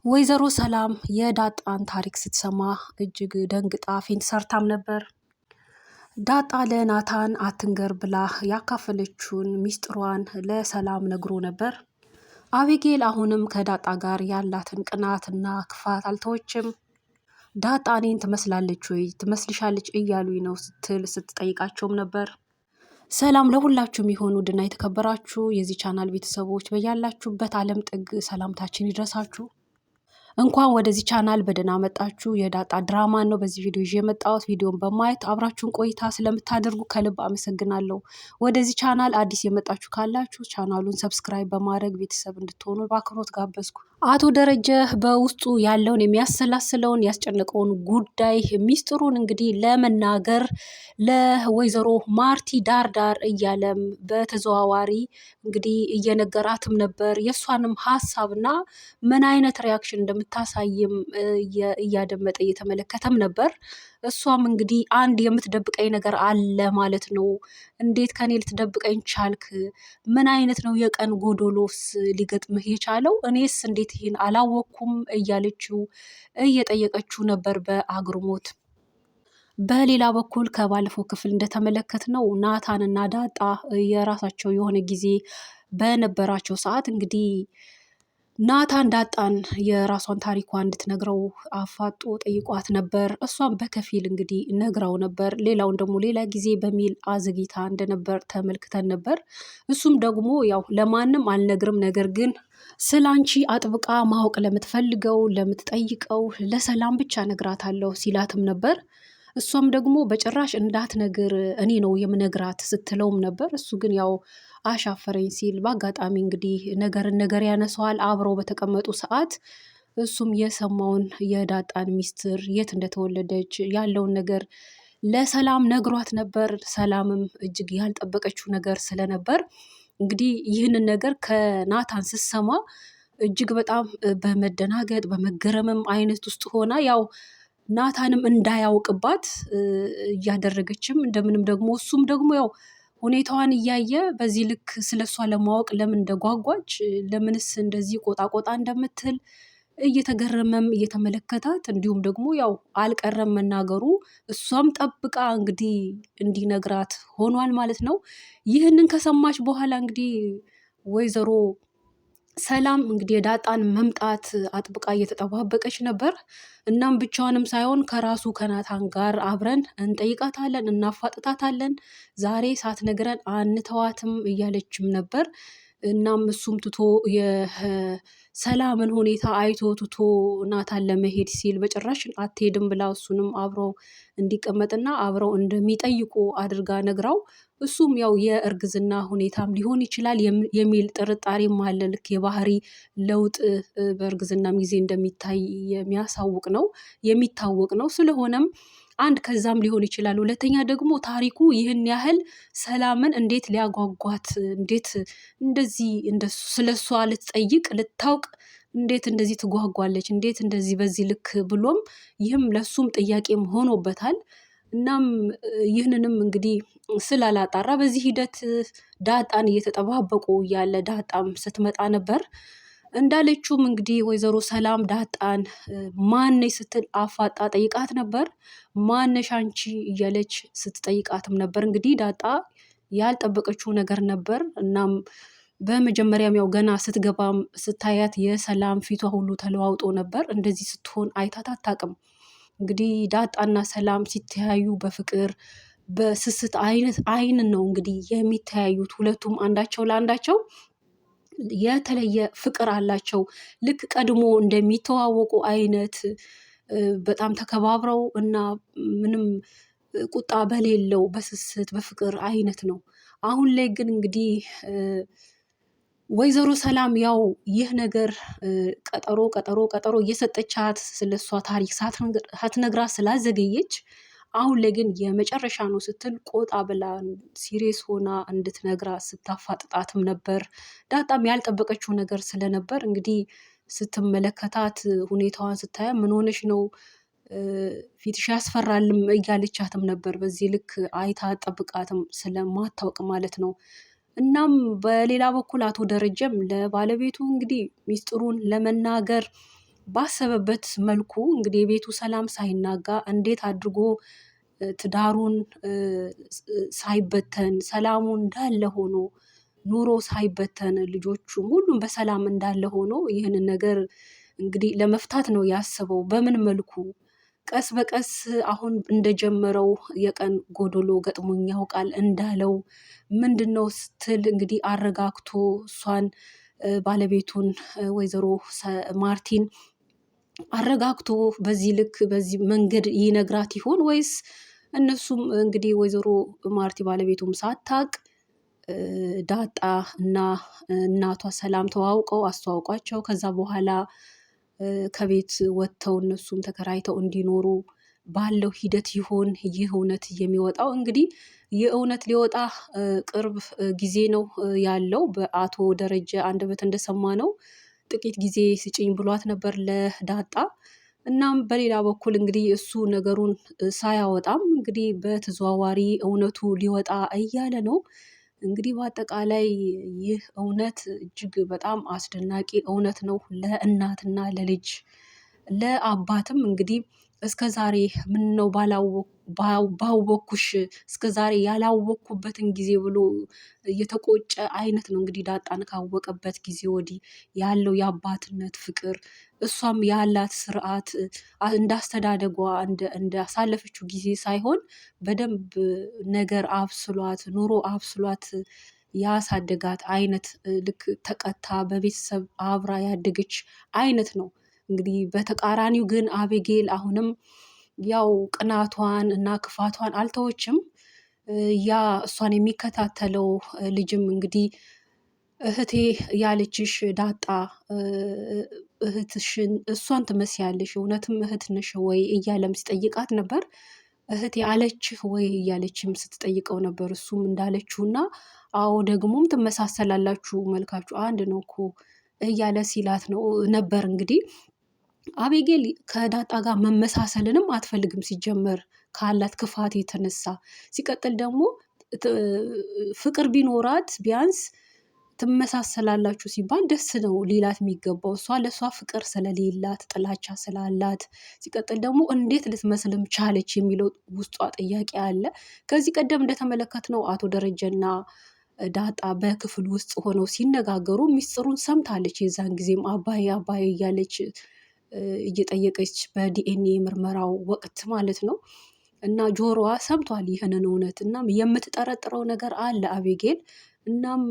ወይዘሮ ሰላም የዳጣን ታሪክ ስትሰማ እጅግ ደንግጣ ፌንት ሰርታም ነበር። ዳጣ ለናታን አትንገር ብላ ያካፈለችውን ሚስጥሯን ለሰላም ነግሮ ነበር። አቤጌል አሁንም ከዳጣ ጋር ያላትን ቅናትና ክፋት አልተወችም። ዳጣ እኔን ትመስላለች ወይ ትመስልሻለች እያሉኝ ነው ስትል ስትጠይቃቸውም ነበር። ሰላም ለሁላችሁም የሆኑ ውድና የተከበራችሁ የዚህ ቻናል ቤተሰቦች በያላችሁበት ዓለም ጥግ ሰላምታችን ይድረሳችሁ። እንኳን ወደዚህ ቻናል በደህና መጣችሁ። የዳጣ ድራማን ነው በዚህ ቪዲዮ ይዤ የመጣሁት። ቪዲዮን በማየት አብራችሁን ቆይታ ስለምታደርጉ ከልብ አመሰግናለሁ። ወደዚህ ቻናል አዲስ የመጣችሁ ካላችሁ ቻናሉን ሰብስክራይብ በማድረግ ቤተሰብ እንድትሆኑ በአክብሮት ጋበዝኩ። አቶ ደረጀ በውስጡ ያለውን የሚያሰላስለውን ያስጨነቀውን ጉዳይ ሚስጥሩን እንግዲህ ለመናገር ለወይዘሮ ማርቲ ዳርዳር እያለም በተዘዋዋሪ እንግዲህ እየነገራትም ነበር። የእሷንም ሀሳብና ምን አይነት ሪያክሽን እንደምታሳይም እያደመጠ እየተመለከተም ነበር። እሷም እንግዲህ አንድ የምትደብቀኝ ነገር አለ ማለት ነው። እንዴት ከኔ ልትደብቀኝ ቻልክ? ምን አይነት ነው የቀን ጎዶሎስ ሊገጥምህ የቻለው? እኔስ እንዴት ይሄን አላወቅኩም? እያለችው እየጠየቀችው ነበር በአግርሞት። በሌላ በኩል ከባለፈው ክፍል እንደተመለከትነው ናታን እና ዳጣ የራሳቸው የሆነ ጊዜ በነበራቸው ሰዓት እንግዲህ ናታን ዳጣን የራሷን ታሪኳ እንድትነግረው አፋጦ ጠይቋት ነበር። እሷም በከፊል እንግዲህ ነግራው ነበር። ሌላውን ደግሞ ሌላ ጊዜ በሚል አዘግይታ እንደነበር ተመልክተን ነበር። እሱም ደግሞ ያው ለማንም አልነግርም፣ ነገር ግን ስላንቺ አጥብቃ ማወቅ ለምትፈልገው ለምትጠይቀው ለሰላም ብቻ ነግራታለሁ ሲላትም ነበር። እሷም ደግሞ በጭራሽ እንዳትነግር እኔ ነው የምነግራት ስትለውም ነበር። እሱ ግን ያው አሻፈረኝ ሲል በአጋጣሚ እንግዲህ ነገር ያነሰዋል። አብረው በተቀመጡ ሰዓት እሱም የሰማውን የዳጣን ሚስጥር የት እንደተወለደች ያለውን ነገር ለሰላም ነግሯት ነበር። ሰላምም እጅግ ያልጠበቀችው ነገር ስለነበር እንግዲህ ይህንን ነገር ከናታን ስትሰማ እጅግ በጣም በመደናገጥ በመገረምም አይነት ውስጥ ሆና ያው ናታንም እንዳያውቅባት እያደረገችም እንደምንም ደግሞ እሱም ደግሞ ያው ሁኔታዋን እያየ በዚህ ልክ ስለሷ ለማወቅ ለምን እንደጓጓች ለምንስ እንደዚህ ቆጣ ቆጣ እንደምትል እየተገረመም እየተመለከታት እንዲሁም ደግሞ ያው አልቀረም መናገሩ እሷም ጠብቃ እንግዲህ እንዲነግራት ሆኗል ማለት ነው። ይህንን ከሰማች በኋላ እንግዲህ ወይዘሮ ሰላም እንግዲህ የዳጣን መምጣት አጥብቃ እየተጠባበቀች ነበር። እናም ብቻዋንም ሳይሆን ከራሱ ከናታን ጋር አብረን እንጠይቃታለን፣ እናፋጥታታለን፣ ዛሬ ሳትነግረን አንተዋትም እያለችም ነበር። እናም እሱም ትቶ የሰላምን ሁኔታ አይቶ ትቶ ናታን ለመሄድ ሲል በጭራሽ አትሄድም ብላ እሱንም አብረው እንዲቀመጥና አብረው እንደሚጠይቁ አድርጋ ነግራው እሱም ያው የእርግዝና ሁኔታም ሊሆን ይችላል የሚል ጥርጣሬም አለ። ልክ የባህሪ ለውጥ በእርግዝናም ጊዜ እንደሚታይ የሚያሳውቅ ነው የሚታወቅ ነው። ስለሆነም አንድ ከዛም ሊሆን ይችላል። ሁለተኛ ደግሞ ታሪኩ ይህን ያህል ሰላምን እንዴት ሊያጓጓት እንዴት እንደዚህ ስለሷ ልትጠይቅ ልታውቅ እንዴት እንደዚህ ትጓጓለች? እንዴት እንደዚህ በዚህ ልክ ብሎም ይህም ለሱም ጥያቄም ሆኖበታል። እናም ይህንንም እንግዲህ ስላላጣራ በዚህ ሂደት ዳጣን እየተጠባበቁ ያለ ዳጣም ስትመጣ ነበር። እንዳለችውም እንግዲህ ወይዘሮ ሰላም ዳጣን ማነሽ ስትል አፋጣ ጠይቃት ነበር። ማነሽ አንቺ እያለች ስትጠይቃትም ነበር። እንግዲህ ዳጣ ያልጠበቀችው ነገር ነበር። እናም በመጀመሪያም ያው ገና ስትገባም ስታያት የሰላም ፊቷ ሁሉ ተለዋውጦ ነበር። እንደዚህ ስትሆን አይታት አታውቅም። እንግዲህ ዳጣና ሰላም ሲተያዩ በፍቅር በስስት አይነት አይን ነው እንግዲህ የሚተያዩት። ሁለቱም አንዳቸው ለአንዳቸው የተለየ ፍቅር አላቸው። ልክ ቀድሞ እንደሚተዋወቁ አይነት በጣም ተከባብረው እና ምንም ቁጣ በሌለው በስስት በፍቅር አይነት ነው። አሁን ላይ ግን እንግዲህ ወይዘሮ ሰላም ያው ይህ ነገር ቀጠሮ እየሰጠቻት ስለሷ ታሪክ ሳትነግራት ስላዘገየች አሁን ላይ ግን የመጨረሻ ነው ስትል ቆጣ ብላ ሲሪየስ ሆና እንድትነግራት ስታፋጥጣትም ነበር። ዳጣም ያልጠበቀችው ነገር ስለነበር እንግዲህ ስትመለከታት ሁኔታዋን ስታያ ምን ሆነሽ ነው ፊትሽ ያስፈራልም እያለቻትም ነበር። በዚህ ልክ አይታ ጠብቃትም ስለማታውቅ ማለት ነው። እናም በሌላ በኩል አቶ ደረጀም ለባለቤቱ እንግዲህ ሚስጥሩን ለመናገር ባሰበበት መልኩ እንግዲህ የቤቱ ሰላም ሳይናጋ እንዴት አድርጎ ትዳሩን ሳይበተን ሰላሙ እንዳለ ሆኖ ኑሮ ሳይበተን ልጆቹም ሁሉም በሰላም እንዳለ ሆኖ ይህንን ነገር እንግዲህ ለመፍታት ነው ያሰበው። በምን መልኩ ቀስ በቀስ አሁን እንደጀመረው የቀን ጎዶሎ ገጥሞኝ ያውቃል እንዳለው ምንድነው ስትል እንግዲህ አረጋግቶ እሷን ባለቤቱን ወይዘሮ ማርቲን አረጋግቶ በዚህ ልክ በዚህ መንገድ ይነግራት ይሆን ወይስ እነሱም እንግዲህ ወይዘሮ ማርቲ ባለቤቱም ሳታቅ ዳጣ እና እናቷ ሰላም ተዋውቀው አስተዋውቋቸው ከዛ በኋላ ከቤት ወጥተው እነሱም ተከራይተው እንዲኖሩ ባለው ሂደት ይሆን ይህ እውነት የሚወጣው? እንግዲህ ይህ እውነት ሊወጣ ቅርብ ጊዜ ነው ያለው። በአቶ ደረጀ አንደበት እንደሰማነው ጥቂት ጊዜ ስጭኝ ብሏት ነበር ለዳጣ። እናም በሌላ በኩል እንግዲህ እሱ ነገሩን ሳያወጣም እንግዲህ በተዘዋዋሪ እውነቱ ሊወጣ እያለ ነው። እንግዲህ በአጠቃላይ ይህ እውነት እጅግ በጣም አስደናቂ እውነት ነው ለእናትና ለልጅ ለአባትም እንግዲህ እስከዛሬ ምነው ባወኩሽ እስከዛሬ ያላወኩበትን ጊዜ ብሎ የተቆጨ አይነት ነው። እንግዲህ ዳጣን ካወቀበት ጊዜ ወዲህ ያለው የአባትነት ፍቅር እሷም ያላት ስርዓት እንዳስተዳደጓ እንዳሳለፈችው ጊዜ ሳይሆን በደንብ ነገር አብስሏት ኑሮ አብስሏት ያሳደጋት አይነት ልክ ተቀታ በቤተሰብ አብራ ያደገች አይነት ነው። እንግዲህ በተቃራኒው ግን አቤጌል አሁንም ያው ቅናቷን እና ክፋቷን አልተወችም። ያ እሷን የሚከታተለው ልጅም እንግዲህ እህቴ ያለችሽ ዳጣ እህትሽን እሷን ትመስያለሽ እውነትም እህት ነሽ ወይ እያለም ሲጠይቃት ነበር። እህቴ አለችህ ወይ እያለችም ስትጠይቀው ነበር። እሱም እንዳለችውና አዎ ደግሞም ትመሳሰላላችሁ መልካችሁ አንድ ነው እኮ እያለ ሲላት ነው ነበር። እንግዲህ አቤጌል ከዳጣ ጋር መመሳሰልንም አትፈልግም ሲጀመር ካላት ክፋት የተነሳ ሲቀጥል ደግሞ ፍቅር ቢኖራት ቢያንስ ትመሳሰላላችሁ ሲባል ደስ ነው ሊላት የሚገባው። እሷ ለእሷ ፍቅር ስለሌላት ጥላቻ ስላላት ሲቀጥል ደግሞ እንዴት ልትመስልም ቻለች የሚለው ውስጧ ጥያቄ አለ። ከዚህ ቀደም እንደተመለከትነው አቶ ደረጀና ዳጣ በክፍል ውስጥ ሆነው ሲነጋገሩ ሚስጥሩን ሰምታለች። የዛን ጊዜም አባዬ አባዬ እያለች እየጠየቀች በዲኤንኤ ምርመራው ወቅት ማለት ነው። እና ጆሮዋ ሰምቷል ይህንን እውነት። እናም የምትጠረጥረው ነገር አለ አቤጌል። እናም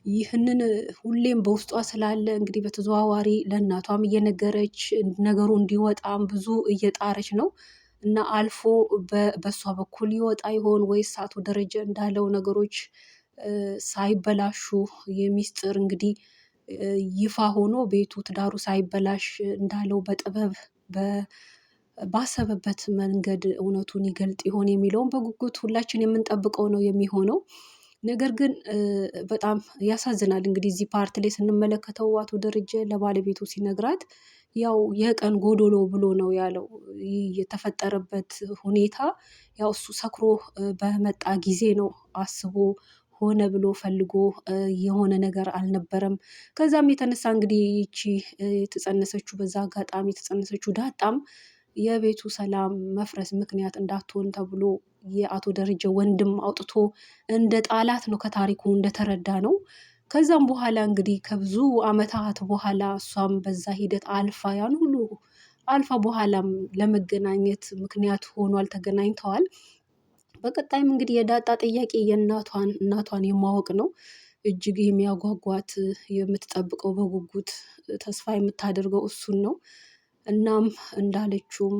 ይህንን ሁሌም በውስጧ ስላለ እንግዲህ በተዘዋዋሪ ለእናቷም እየነገረች ነገሩ እንዲወጣም ብዙ እየጣረች ነው። እና አልፎ በእሷ በኩል ይወጣ ይሆን ወይስ አቶ ደረጀ እንዳለው ነገሮች ሳይበላሹ የሚስጥር እንግዲህ ይፋ ሆኖ ቤቱ ትዳሩ ሳይበላሽ እንዳለው በጥበብ ባሰበበት መንገድ እውነቱን ይገልጥ ይሆን የሚለውን በጉጉት ሁላችን የምንጠብቀው ነው የሚሆነው። ነገር ግን በጣም ያሳዝናል። እንግዲህ እዚህ ፓርት ላይ ስንመለከተው አቶ ደረጀ ለባለቤቱ ሲነግራት ያው የቀን ጎዶሎ ብሎ ነው ያለው። ይህ የተፈጠረበት ሁኔታ ያው እሱ ሰክሮ በመጣ ጊዜ ነው አስቦ ሆነ ብሎ ፈልጎ የሆነ ነገር አልነበረም። ከዛም የተነሳ እንግዲህ ይቺ የተጸነሰችው በዛ አጋጣሚ የተጸነሰችው ዳጣም የቤቱ ሰላም መፍረስ ምክንያት እንዳትሆን ተብሎ የአቶ ደረጀ ወንድም አውጥቶ እንደ ጣላት ነው ከታሪኩ እንደተረዳ ነው። ከዛም በኋላ እንግዲህ ከብዙ አመታት በኋላ እሷም በዛ ሂደት አልፋ ያን ሁሉ አልፋ በኋላም ለመገናኘት ምክንያት ሆኗል፣ ተገናኝተዋል። በቀጣይም እንግዲህ የዳጣ ጥያቄ እናቷን የማወቅ ነው። እጅግ የሚያጓጓት የምትጠብቀው በጉጉት ተስፋ የምታደርገው እሱን ነው። እናም እንዳለችውም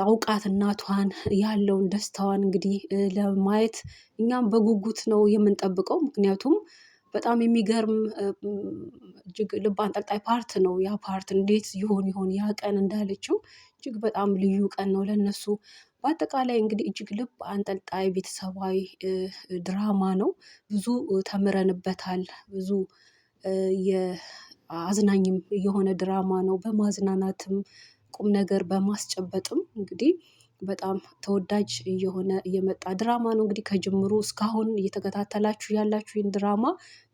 አውቃት እናቷን ያለውን ደስታዋን እንግዲህ ለማየት እኛም በጉጉት ነው የምንጠብቀው። ምክንያቱም በጣም የሚገርም እጅግ ልብ አንጠልጣይ ፓርት ነው። ያ ፓርት እንዴት ይሆን ያ ቀን እንዳለችው እጅግ በጣም ልዩ ቀን ነው ለነሱ። በአጠቃላይ እንግዲህ እጅግ ልብ አንጠልጣይ ቤተሰባዊ ድራማ ነው። ብዙ ተምረንበታል። ብዙ የአዝናኝም የሆነ ድራማ ነው። በማዝናናትም ቁም ነገር በማስጨበጥም እንግዲህ በጣም ተወዳጅ እየሆነ የመጣ ድራማ ነው። እንግዲህ ከጅምሩ እስካሁን እየተከታተላችሁ ያላችሁ ይህን ድራማ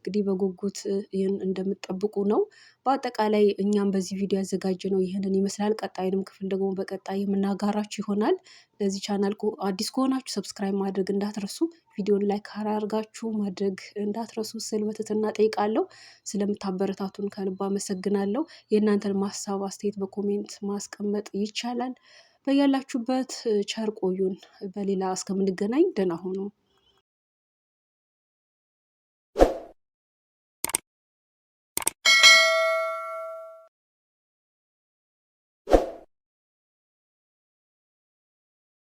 እንግዲህ በጉጉት ይህን እንደምትጠብቁ ነው። በአጠቃላይ እኛም በዚህ ቪዲዮ ያዘጋጀነው ይህንን ይመስላል። ቀጣዩንም ክፍል ደግሞ በቀጣይ የምናጋራችሁ ይሆናል። ለዚህ ቻናል አዲስ ከሆናችሁ ሰብስክራይብ ማድረግ እንዳትረሱ፣ ቪዲዮን ላይክ አድርጋችሁ ማድረግ እንዳትረሱ ስል በትህትና ጠይቃለሁ። ስለምታበረታቱን ከልብ አመሰግናለሁ። የእናንተን ሀሳብ አስተያየት በኮሜንት ማስቀመጥ ይቻላል። በያላችሁበት ቸር ቆዩን። በሌላ እስከምንገናኝ ደህና ሁኑ።